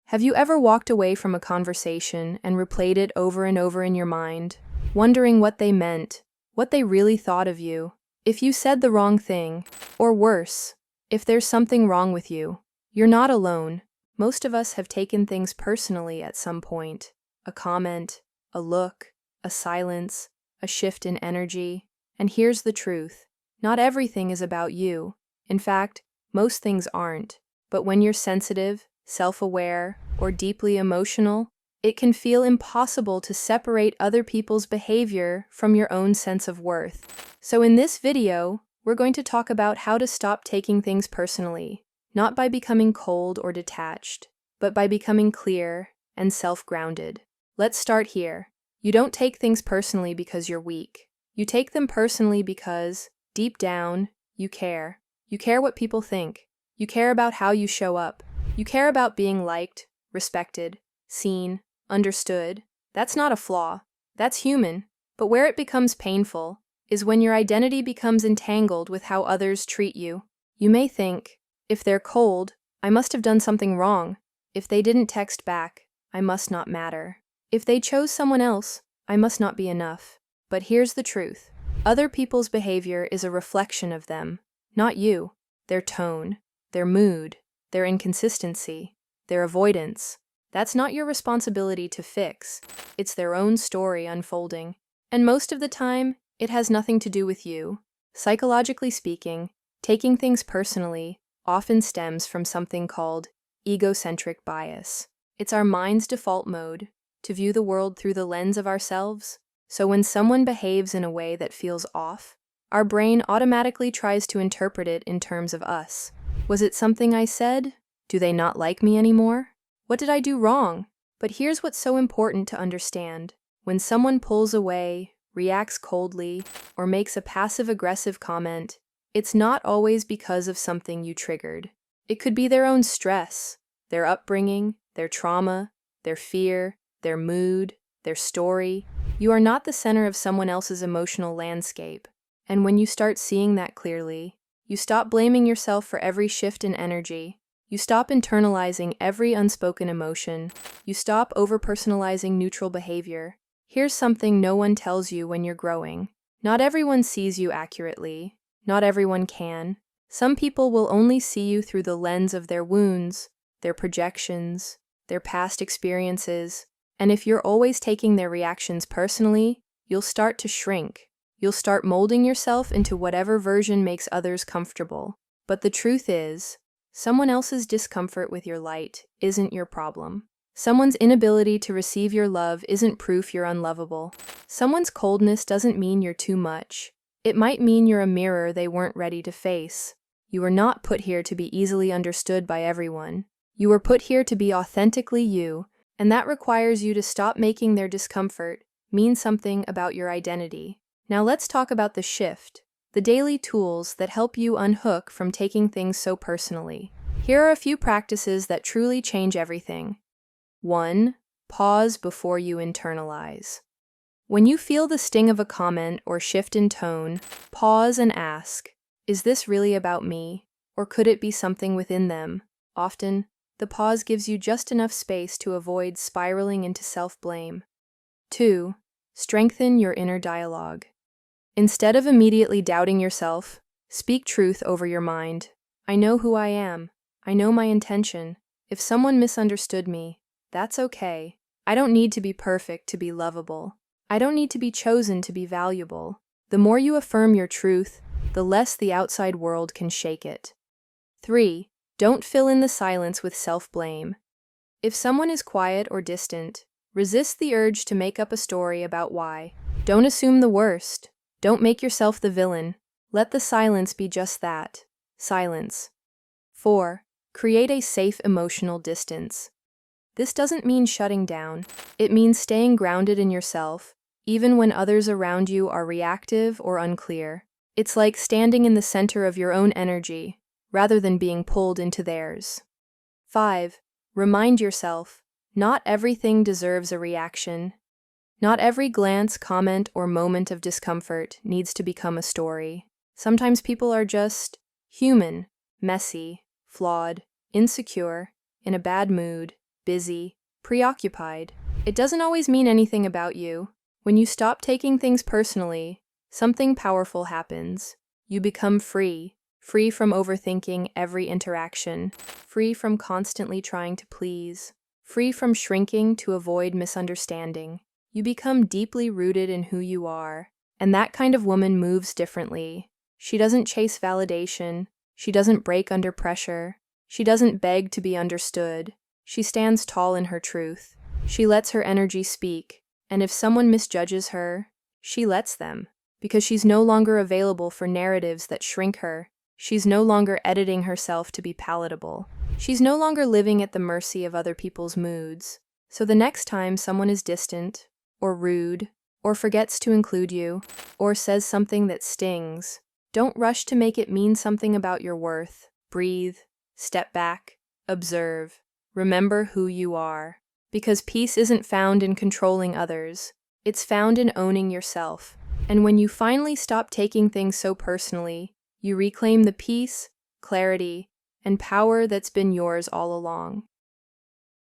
Have you ever walked away from a conversation and replayed it over and over in your mind, wondering what they meant, what they really thought of you? If you said the wrong thing, or worse, if there's something wrong with you, you're not alone. Most of us have taken things personally at some point. A comment, a look, a silence, a shift in energy. And here's the truth. Not everything is about you. In fact, most things aren't. But when you're sensitive, self-aware, or deeply emotional, it can feel impossible to separate other people's behavior from your own sense of worth. So in this video, we're going to talk about how to stop taking things personally, not by becoming cold or detached, but by becoming clear and self-grounded. Let's start here. You don't take things personally because you're weak. You take them personally because, deep down, you care. You care what people think. You care about how you show up. You care about being liked, respected, seen, understood. That's not a flaw. That's human. But where it becomes painful is when your identity becomes entangled with how others treat you. You may think, if they're cold, I must have done something wrong. If they didn't text back, I must not matter. If they chose someone else, I must not be enough. But here's the truth. Other people's behavior is a reflection of them, not you. Their tone, their mood, their inconsistency, their avoidance. That's not your responsibility to fix. It's their own story unfolding. And most of the time, it has nothing to do with you. Psychologically speaking, taking things personally often stems from something called egocentric bias. It's our mind's default mode to view the world through the lens of ourselves. So when someone behaves in a way that feels off, our brain automatically tries to interpret it in terms of us. Was it something I said? Do they not like me anymore? What did I do wrong? But here's what's so important to understand. When someone pulls away, reacts coldly, or makes a passive-aggressive comment, it's not always because of something you triggered. It could be their own stress, their upbringing, their trauma, their fear, their mood, their story. You are not the center of someone else's emotional landscape. And when you start seeing that clearly, you stop blaming yourself for every shift in energy. You stop internalizing every unspoken emotion. You stop over-personalizing neutral behavior. Here's something no one tells you when you're growing. Not everyone sees you accurately. Not everyone can. Some people will only see you through the lens of their wounds, their projections, their past experiences. And if you're always taking their reactions personally, you'll start to shrink. You'll start molding yourself into whatever version makes others comfortable. But the truth is, someone else's discomfort with your light isn't your problem. Someone's inability to receive your love isn't proof you're unlovable. Someone's coldness doesn't mean you're too much. It might mean you're a mirror they weren't ready to face. You were not put here to be easily understood by everyone. You were put here to be authentically you, and that requires you to stop making their discomfort mean something about your identity. Now let's talk about the shift, the daily tools that help you unhook from taking things so personally. Here are a few practices that truly change everything. 1. Pause before you internalize. When you feel the sting of a comment or shift in tone, pause and ask, is this really about me, or could it be something within them? Often, the pause gives you just enough space to avoid spiraling into self-blame. 2. Strengthen your inner dialogue. Instead of immediately doubting yourself, speak truth over your mind. I know who I am. I know my intention. If someone misunderstood me, that's okay. I don't need to be perfect to be lovable. I don't need to be chosen to be valuable. The more you affirm your truth, the less the outside world can shake it. 3. Don't fill in the silence with self-blame. If someone is quiet or distant, resist the urge to make up a story about why. Don't assume the worst. Don't make yourself the villain. Let the silence be just that, silence. 4. Create a safe emotional distance. This doesn't mean shutting down. It means staying grounded in yourself, even when others around you are reactive or unclear. It's like standing in the center of your own energy, rather than being pulled into theirs. 5. Remind yourself, not everything deserves a reaction. Not every glance, comment, or moment of discomfort needs to become a story. Sometimes people are just human, messy, flawed, insecure, in a bad mood, busy, preoccupied. It doesn't always mean anything about you. When you stop taking things personally, something powerful happens. You become free, free from overthinking every interaction, free from constantly trying to please, free from shrinking to avoid misunderstanding. You become deeply rooted in who you are, and that kind of woman moves differently. She doesn't chase validation, she doesn't break under pressure, she doesn't beg to be understood. She stands tall in her truth. She lets her energy speak, and if someone misjudges her, she lets them, because she's no longer available for narratives that shrink her. She's no longer editing herself to be palatable. She's no longer living at the mercy of other people's moods. So the next time someone is distant, or rude, or forgets to include you, or says something that stings, don't rush to make it mean something about your worth. Breathe, step back, observe, remember who you are. Because peace isn't found in controlling others, it's found in owning yourself. And when you finally stop taking things so personally, you reclaim the peace, clarity, and power that's been yours all along.